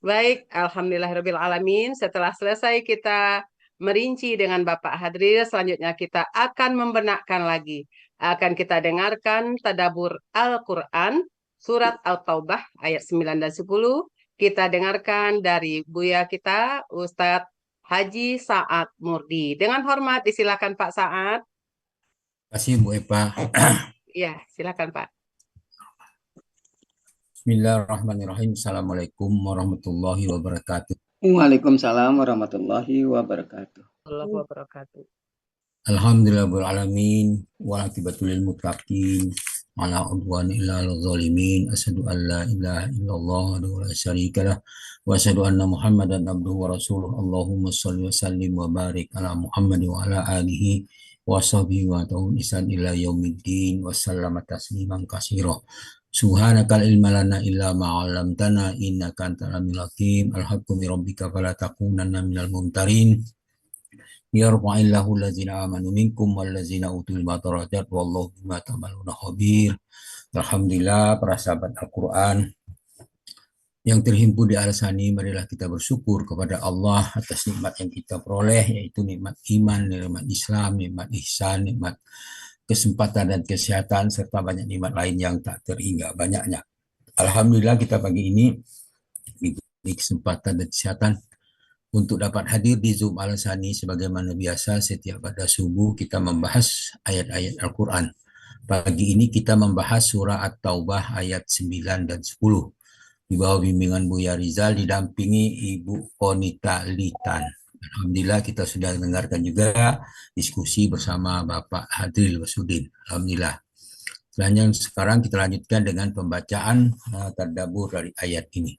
Baik, alhamdulillahirrabbilalamin. Setelah selesai kita merinci dengan Bapak Hadril, selanjutnya kita akan membenarkan lagi. Akan kita dengarkan tadabur Al-Quran, surat Al-Taubah ayat 9 dan 10. Kita dengarkan dari Buya kita, Ustadz Haji Sa'ad Murdi. Dengan hormat, disilakan Pak Sa'ad. Terima kasih Bu Epa. Ya, silakan Pak. Bismillahirrahmanirrahim. Assalamualaikum warahmatullahi wabarakatuh. Waalaikumsalam warahmatullahi wabarakatuh. Warahmatullahi wabarakatuh. Alhamdulillahirabbil alamin wal aqibatul lil muttaqin wala udwan illa lil zalimin. Asyhadu an la ilaha illallah wa la syarika lah wa asyhadu anna Muhammadan abduhu wa rasuluh. Allahumma shalli wa sallim wa barik ala Muhammad wa ala alihi wa sahbihi wa ta'ala isan ila yaumiddin wa sallama tasliman katsira. Subhanakal ilma lana illa ma 'allamtana innaka antal alimul hakim. Alhaqqu min rabbika fala takunanna minal mumtarin. Yarfa'illahu allazina amanu minkum wallazina utul ilma darajat wallahu bima ta'maluna khabir. Alhamdulillah, para sahabat Al-Quran yang terhimpun di Al-Sani, marilah kita bersyukur kepada Allah atas nikmat yang kita peroleh, yaitu nikmat iman, nikmat Islam, nikmat ihsan, nikmat kesempatan dan kesehatan, serta banyak nikmat lain yang tak terhingga banyaknya. Alhamdulillah, kita pagi ini diberi kesempatan dan kesehatan untuk dapat hadir di Zoom Al-Sani. Sebagaimana biasa, setiap pada subuh kita membahas ayat-ayat Al-Quran. Pagi ini kita membahas surah At-Taubah ayat 9 dan 10. Di bawah bimbingan Buya Rizal, didampingi Ibu Konita Litan. Alhamdulillah, kita sudah mendengarkan juga diskusi bersama Bapak Hadril Wasudin. Alhamdulillah. Sekarang kita lanjutkan dengan pembacaan tadabbur dari ayat ini.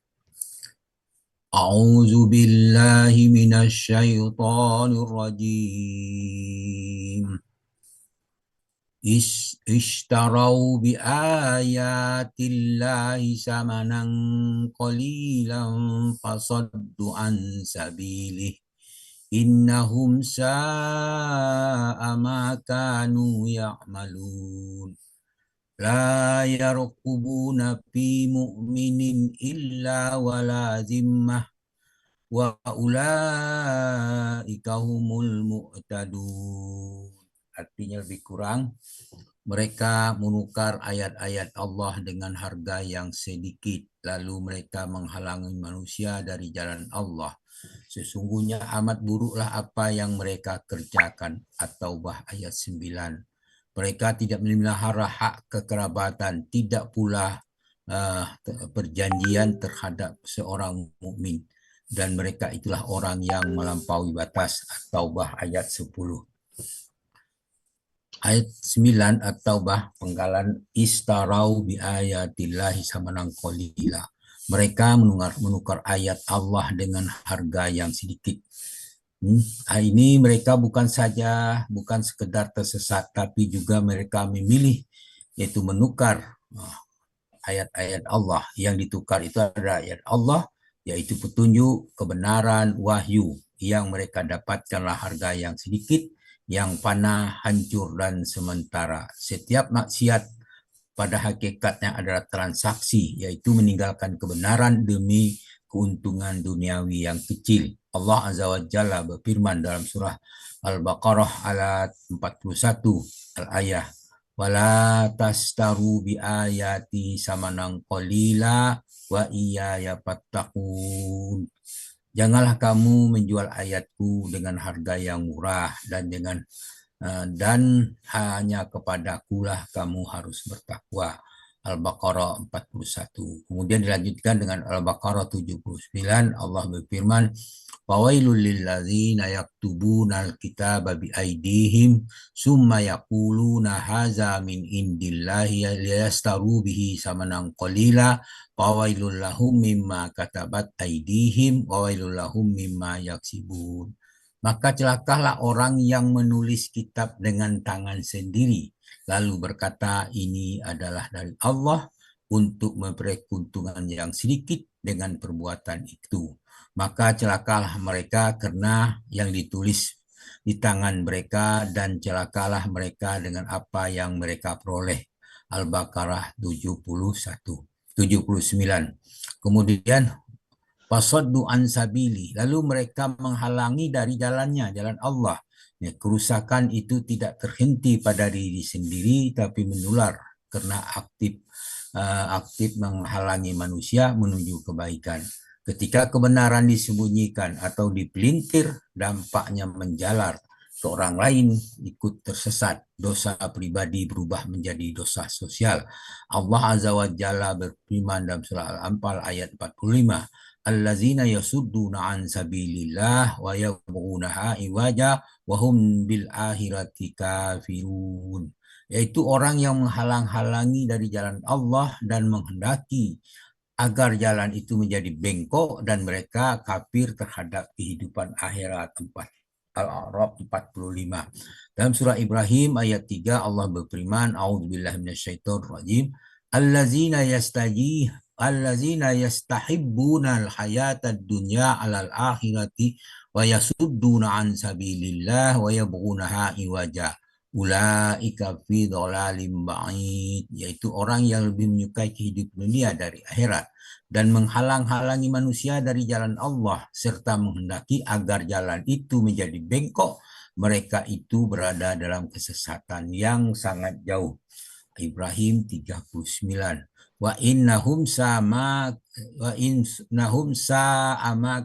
A'udzu billahi minasy syaithanir rajim. Ishtarau bi ayatillahi samanan qalilan fasaddu an sabilih. Innahum sa'a ma kanu ya'malun. La yarqubuna fi mu'minin illa wala zimmah wa ulaika humul mu'tadun. Artinya lebih kurang, mereka menukar ayat-ayat Allah dengan harga yang sedikit, lalu mereka menghalangi manusia dari jalan Allah. Sesungguhnya amat buruklah apa yang mereka kerjakan. At-Taubah ayat 9. Mereka tidak memelihara hak kekerabatan, tidak pula perjanjian terhadap seorang mukmin, dan mereka itulah orang yang melampaui batas. At-Taubah ayat 10. Ayat 9 At-Taubah penggalan istarau bi ayatillahi samanan qalila. Mereka menukar ayat Allah dengan harga yang sedikit. Ini mereka bukan sekedar tersesat, tapi juga mereka memilih, yaitu menukar ayat-ayat Allah. Yang ditukar itu adalah ayat Allah, yaitu petunjuk, kebenaran, wahyu. Yang mereka dapatkanlah harga yang sedikit, yang fana, hancur, dan sementara. Setiap maksiat pada hakikatnya adalah transaksi, yaitu meninggalkan kebenaran demi keuntungan duniawi yang kecil. Allah Azza wa Jalla berfirman dalam surah Al-Baqarah ayat 41 al-ayah, wala tastaru bi ayati samanan qalila wa iyaya fattaqun. Janganlah kamu menjual ayatku dengan harga yang murah, dan hanya kepadakulah kamu harus bertakwa. Al-Baqarah 41. Kemudian dilanjutkan dengan Al-Baqarah 79. Allah berfirman, fawailul lilladzina yaktubunal kitaba bi aidihim summa yaquluna haza min indillahi liyastaru bihi samanan qalila fawailul lahum mimma katabat aidihim wawailul lahum mimma yaksibun. Maka celakalah orang yang menulis kitab dengan tangan sendiri, lalu berkata ini adalah dari Allah untuk memperoleh keuntungan yang sedikit dengan perbuatan itu. Maka celakalah mereka karena yang ditulis di tangan mereka, dan celakalah mereka dengan apa yang mereka peroleh. Al-Baqarah 79. Kemudian Fasaddu an sabili, lalu mereka menghalangi dari jalannya, jalan Allah. Ya, kerusakan itu tidak terhenti pada diri sendiri tapi menular karena aktif menghalangi manusia menuju kebaikan. Ketika kebenaran disembunyikan atau dipelintir, dampaknya menjalar ke orang lain ikut tersesat. Dosa pribadi berubah menjadi dosa sosial. Allah Azza wa Jalla berfirman dalam surah Al-Anfal ayat 45, allazina yasudduna an sabilillah wa yabghunaha iwaja wa hum bil akhirati kafirun. Yaitu orang yang menghalang-halangi dari jalan Allah dan menghendaki agar jalan itu menjadi bengkok dan mereka kafir terhadap kehidupan akhirat. Al-A'raf 45. Dalam surah Ibrahim ayat 3 Allah berfirman, a'udzubillahi minasyaitonirrajim, allazina yastahibbuna al-hayata ad-dunya 'alal akhirati wa yasudduna an sabilillah wa yabghunaha iwaja. Ulaika fi dhalalim ba'id, yaitu orang yang lebih menyukai kehidupan dunia dari akhirat dan menghalang-halangi manusia dari jalan Allah serta menghendaki agar jalan itu menjadi bengkok, mereka itu berada dalam kesesatan yang sangat jauh. Ibrahim 39. Wa innahum sa'ama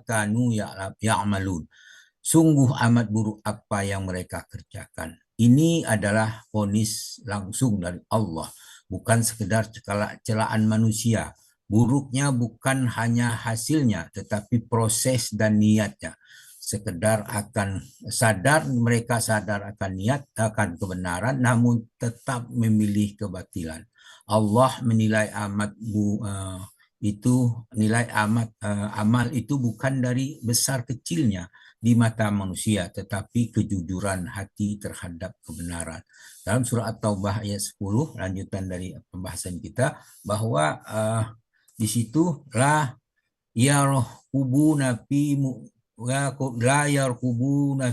kanu ya'malun. Sungguh amat buruk apa yang mereka kerjakan. Ini adalah vonis langsung dari Allah, bukan sekedar celaan manusia. Buruknya bukan hanya hasilnya, tetapi proses dan niatnya. Mereka sadar akan niat, akan kebenaran, namun tetap memilih kebatilan. Allah menilai amal itu bukan dari besar kecilnya di mata manusia, tetapi kejujuran hati terhadap kebenaran. Dalam surah At-Taubah ayat 10, lanjutan dari pembahasan kita, bahwa di situ la yarqubuna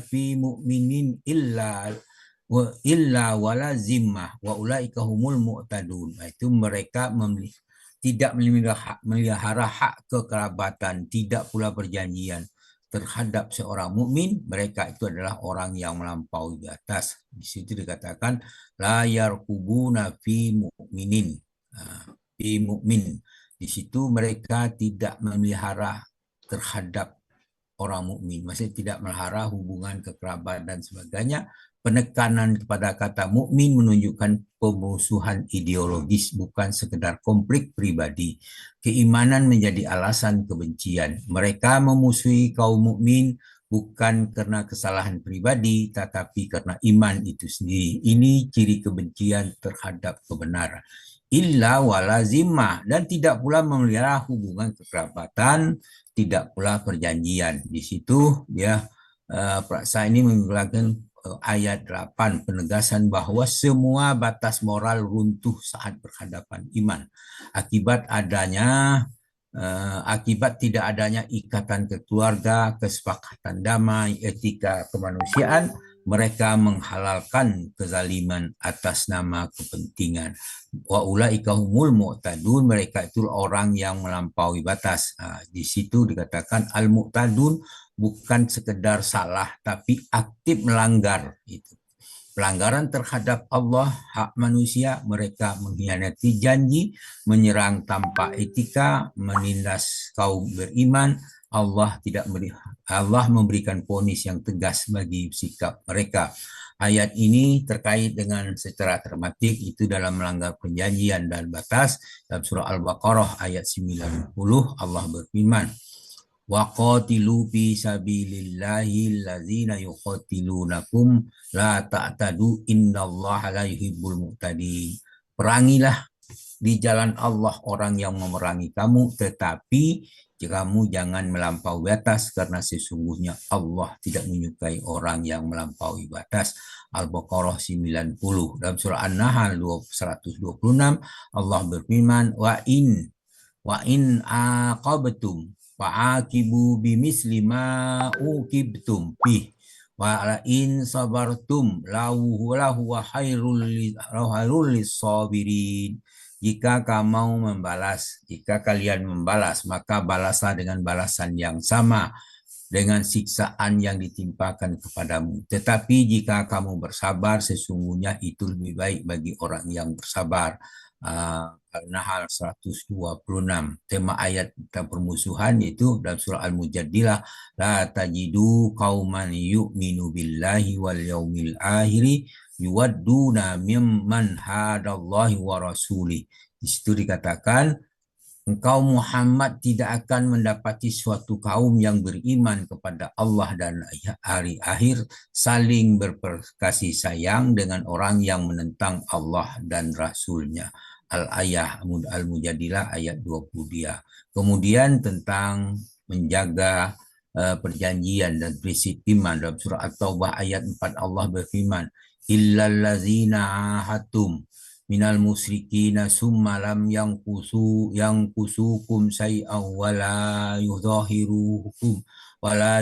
fi mu'minin illa wala zimmah wa ulaika humul mu'tadun. Itu mereka tidak memelihara hak kekerabatan, tidak pula perjanjian terhadap seorang mukmin, mereka itu adalah orang yang melampaui batas. Di situ dikatakan la yarqubuna fi mu'minin, fi mu'min. Di situ mereka tidak memelihara terhadap orang mukmin, maksudnya tidak melihara hubungan kekerabat dan sebagainya. Penekanan kepada kata mukmin menunjukkan pemusuhan ideologis, bukan sekedar konflik pribadi. Keimanan menjadi alasan kebencian. Mereka memusuhi kaum mukmin bukan karena kesalahan pribadi, tetapi karena iman itu sendiri. Ini ciri kebencian terhadap kebenaran. Illa wala zimmah, dan tidak pula memelihara hubungan kekerabatan, tidak pula perjanjian. Di situ ya saya ini menggunakan ayat 8, penegasan bahwa semua batas moral runtuh saat berhadapan iman akibat tidak adanya ikatan keluarga, kesepakatan damai, etika kemanusiaan. Mereka menghalalkan kezaliman atas nama kepentingan. Wa ulaika humul mu'tadun, mereka itu orang yang melampaui batas. Di situ dikatakan al-mu'tadun bukan sekedar salah, tapi aktif melanggar. Itu pelanggaran terhadap Allah, hak manusia. Mereka mengkhianati janji, menyerang tanpa etika, menindas kaum beriman. Allah memberikan vonis yang tegas bagi sikap mereka. Ayat ini terkait dengan secara tematik itu dalam melanggar perjanjian dan batas. Dalam surah Al-Baqarah ayat 90 Allah berfirman, wa qatilu fi sabilillahi allazina yuqatilunakum la ta'tadu innallaha la yuhibbul mu'tadin. Perangilah di jalan Allah orang yang memerangi kamu, tetapi kamu jangan melampaui batas karena sesungguhnya Allah tidak menyukai orang yang melampaui batas. Al-Baqarah 90. Dalam surah An-Nahl 126 Allah berfirman, wa in aqabtum fa'aqibu bimisli ma uqibtum bih wa la in sabartum lahu khairul lis-sabirin. jika kalian membalas, maka balaslah dengan balasan yang sama dengan siksaan yang ditimpakan kepadamu. Tetapi jika kamu bersabar, sesungguhnya itu lebih baik bagi orang yang bersabar. Al-Nahl 126. Tema ayat tentang permusuhan yaitu dalam surah Al-Mujadilah, la tajidu qauman yu'minu billahi wal yaumil akhiri yuwadduna mimman hadallahi wa rasulih. Di situ dikatakan, engkau Muhammad tidak akan mendapati suatu kaum yang beriman kepada Allah dan hari akhir saling berkasih sayang dengan orang yang menentang Allah dan Rasulnya. Al-Ayah Al-Mujadilah ayat 20. Kemudian tentang menjaga perjanjian dan prinsip iman dalam surah At-Taubah ayat 4 Allah berfirman, illallazina ahadtum minal musyrikina summa lam yankusukum say'aw wala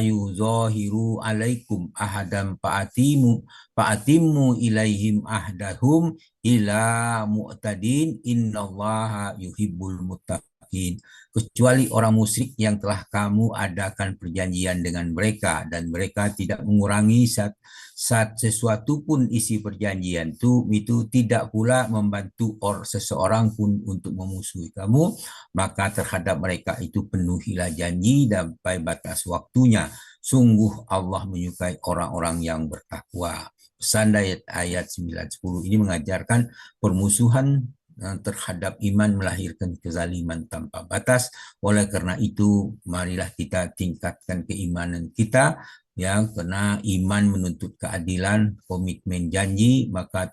yuzahiru alaikum ahadam fa'atimmu ilaihim ahdahum ila mu'tadin innallaha yuhibbul muttaqin. Kecuali orang musyrik yang telah kamu adakan perjanjian dengan mereka dan mereka tidak mengurangi sesuatu pun isi perjanjian itu tidak pula membantu seseorang pun untuk memusuhi kamu, maka terhadap mereka itu penuhilah janji sampai batas waktunya. Sungguh Allah menyukai orang-orang yang bertakwa. Pesan ayat 9-10 ini mengajarkan permusuhan terhadap iman melahirkan kezaliman tanpa batas. Oleh karena itu, marilah kita tingkatkan keimanan kita, ya, karena iman menuntut keadilan, komitmen janji, maka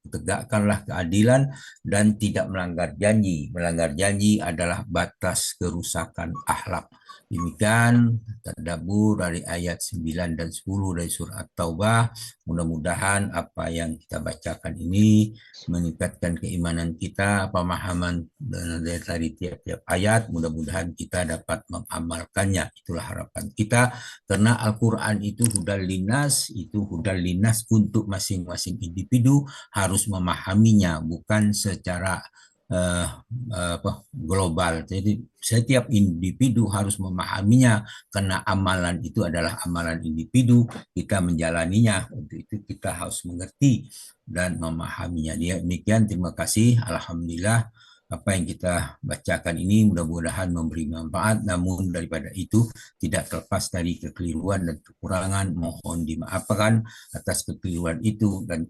tegakkanlah keadilan dan tidak melanggar janji. Melanggar janji adalah batas kerusakan akhlak. Demikian tadabbur dari ayat 9 dan 10 dari surah At-Taubah. Mudah-mudahan apa yang kita bacakan ini meningkatkan keimanan kita, pemahaman dari tiap-tiap ayat. Mudah-mudahan kita dapat mengamalkannya. Itulah harapan kita, karena Al-Quran itu hudal linas, untuk masing-masing individu harus memahaminya, bukan secara global. Jadi setiap individu harus memahaminya, karena amalan itu adalah amalan individu, kita menjalaninya. Untuk itu kita harus mengerti dan memahaminya. Demikian, terima kasih. Alhamdulillah, apa yang kita bacakan ini mudah-mudahan memberi manfaat. Namun daripada itu tidak terlepas dari kekeliruan dan kekurangan, mohon dimaafkan atas kekeliruan itu dan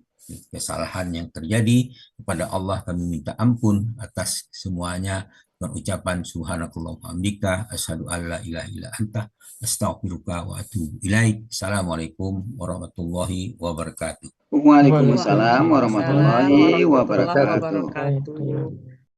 kesalahan yang terjadi. Kepada Allah kami minta ampun atas semuanya, dengan ucapan subhanakallah wa bihamdika asyhadu an la ilaha illa anta astaghfiruka wa atubu ilaik. Assalamualaikum warahmatullahi wabarakatuh. Waalaikumsalam warahmatullahi Waalaikumsalam warahmatullahi wabarakatuh. wabarakatuh.